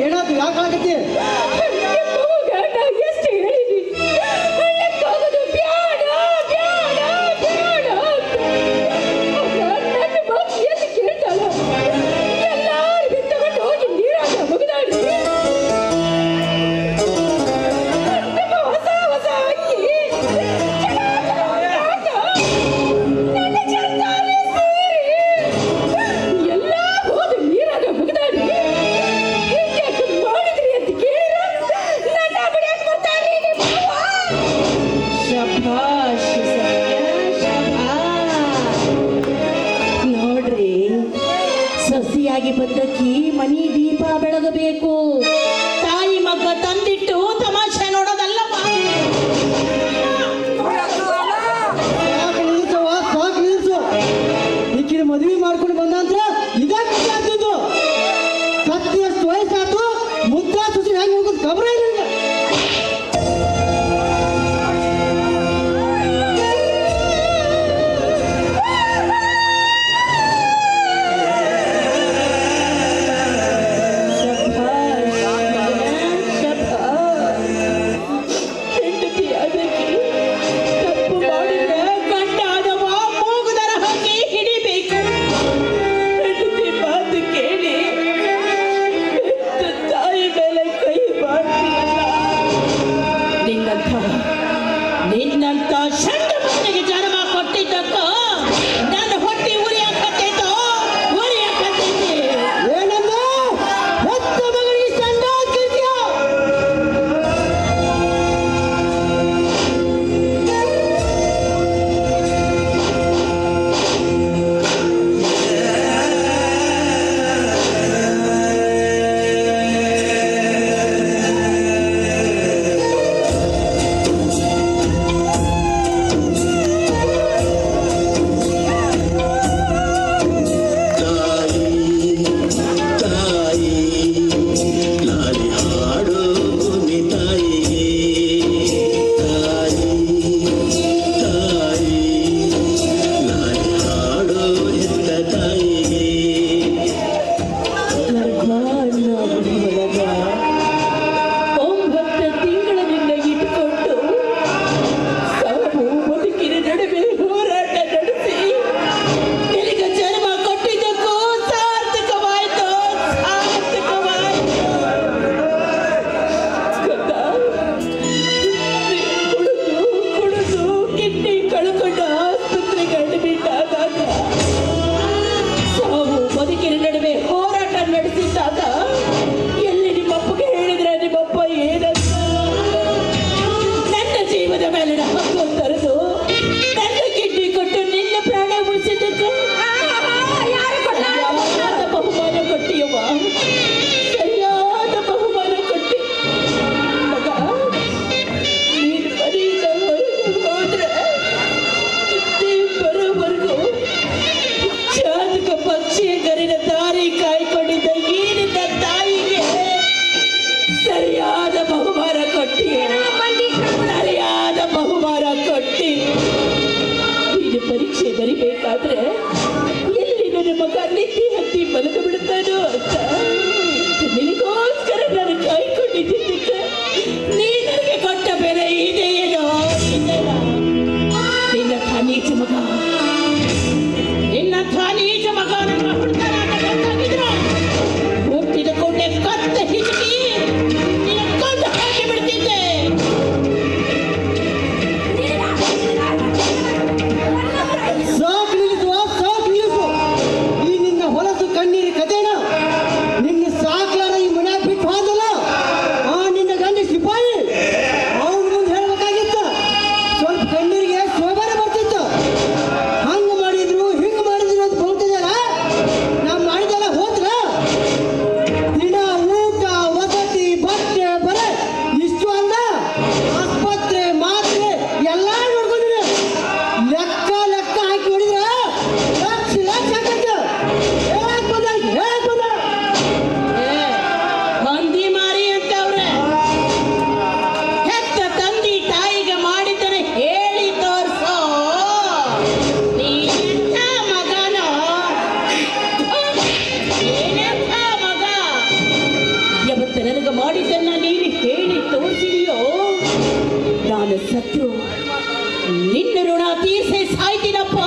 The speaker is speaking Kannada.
ಏನಾದ್ರು ಯಾಕಾಗತ್ತೆ? ಎಷ್ಟು ಹೇಳಿದ್ವಿ ಹೇಳಕ್ಕಾಗದು ಬ್ಯಾಡ ಬ್ಯಾಡ ಬ್ಯಾಡ ನನ್ನ ಮಾತು ಎಷ್ಟು ಕೇಳ್ತಾಳ ಎಲ್ಲಾರು ಬಿತ್ತಗೊಂಡು ಹೋಗಿ ನೀರಾಗ ಮುಗಿದಾಡಿ ನಮ್ಮ ಹೊಸ ಹೊಸ ಅಕ್ಕಿ ನನ್ನ ಚರ್ಚಾರಿ ಸೇರಿ ಎಲ್ಲ ಹೋಗಿ ನೀರಾಗ ಮುಗಿದಾಡಿ ಹಿಂಗ್ಯಾಕೆ ಮಾಡಿದ್ರಿ ಅಂತ ಕೇಳಿದ್ರೆ ನನ್ನ ಬಡಿಯಕ್ಕೆ ಬರ್ತಾರ್ರಿ ನಿಮ್ಮ ಅವ್ವ. ಶಭಾಷ್ ಸತ್ಯ ಶಭಾಷ್. ನೋಡ್ರಿ, ಸಸಿಯಾಗಿ ಬಂದಕ್ಕಿ ಮನಿ ದೀಪ ಬೆಳಗಬೇಕು. ತಾಯಿ ಮಗ ತಂದಿಟ್ಟು ತಮಾಷೆ ನೋಡೋದಲ್ಲವ. ಸಾಕು ನಿಲ್ಸವ್ವ, ಸಾಕು ನಿಲ್ಸು. ಈಕಿನ ಮದುವೆ ಮಾಡ್ಕೊಂಡು ಬಂದ ನಂತರ ಇದಕ್ಕೆ ಆಗ್ತಿದ್ದು ಸತ್ಯ ಎಷ್ಟು ವಯಸ್ಸಾತು ಮುದ್ದ ಸುಸಿ ಹೆಂಗೆ ಹೋಗೋದು ಖಬರ ಇಲ್ಲ. ಹೆಂಡತಿ ಅದಕ್ಕೆ ತಪ್ಪು ಮಾಡಿದ್ರೆ ಗಂಡ ಆದವ ಮೂಗುದರ ಹಾಕಿ ಹಿಡಿಬೇಕು. ಹೆಂಡತಿ ಮಾತು ಕೇಳಿ ಹೆತ್ತ ತಾಯಿ ಮೇಲೆ ಕೈ ಮಾಡ್ತೀಯಲ್ಲ. ನಿನ್ನಂತ ಶಂಡ ಮಗನಿಗೆ ಜನ್ಮ ಕೊಟ್ಟಿದ್ದಕ್ಕ ನನ್ನ ಹೊಟ್ಟೆ ಉರಿಯಾಕತ್ತೈತೋ ಉರಿಯಾಕತ್ತೈತಿ. ಏನಂದ? ಹೆತ್ತ ಮಗನಿಗೆ ಚಂಡ ಹಾಕಿದ್ಯಾ? ಬರಿಬೇಕಾದ್ರೆ ಎಲ್ಲಿ ನನ್ನ ಮಗ ನಿತ್ತಿ ಹತ್ತಿ ಮಲಗ ಬಿಡುತ್ತಾನೋ ಅಂತ ನಿನಗೋಸ್ಕರ ನಾನು ಕಾಯ್ಕೊಂಡಿದ್ದಕ್ಕೆ ನೀ ನನಗೆ ಕೊಟ್ಟ ಬೆಲೆ ಇದೆಯೇನೋ ನಿನ್ನ ಥಾನೀಚ ಮಗ ನನ್ನ ಹುಡುಗರಾಟ ಗೊತ್ತಾಗಿದ್ರು ಹುಟ್ಟಿದ ಕೊಂಡೆ ಕತ್ತ ಹಿಚಕಿ ನಿನ್ನ ಕೊಂದು ಹಾಕಿ ಬಿಡ್ತಿದ್ದೆ. ಸಾಕು ನಿಲ್ಲಿಸುವ, ಸಾಕು ನಿಲ್ಲಿಸು. ಈ ನಿನ್ನ ಹೊಲಸು ಕಣ್ಣೀರಿ ಕಥೆನ ನಿನ್ನ ಸಾಕ್ಲಾರ ಈ ಮನೆ ಬಿಟ್ಟು ಹೋದಲ್ಲ ಆ ನಾನು ಸತ್ರು ನಿನ್ನ ಋಣ ತೀರ್ಸೆ ಸಾಯ್ತೀನಪ್ಪ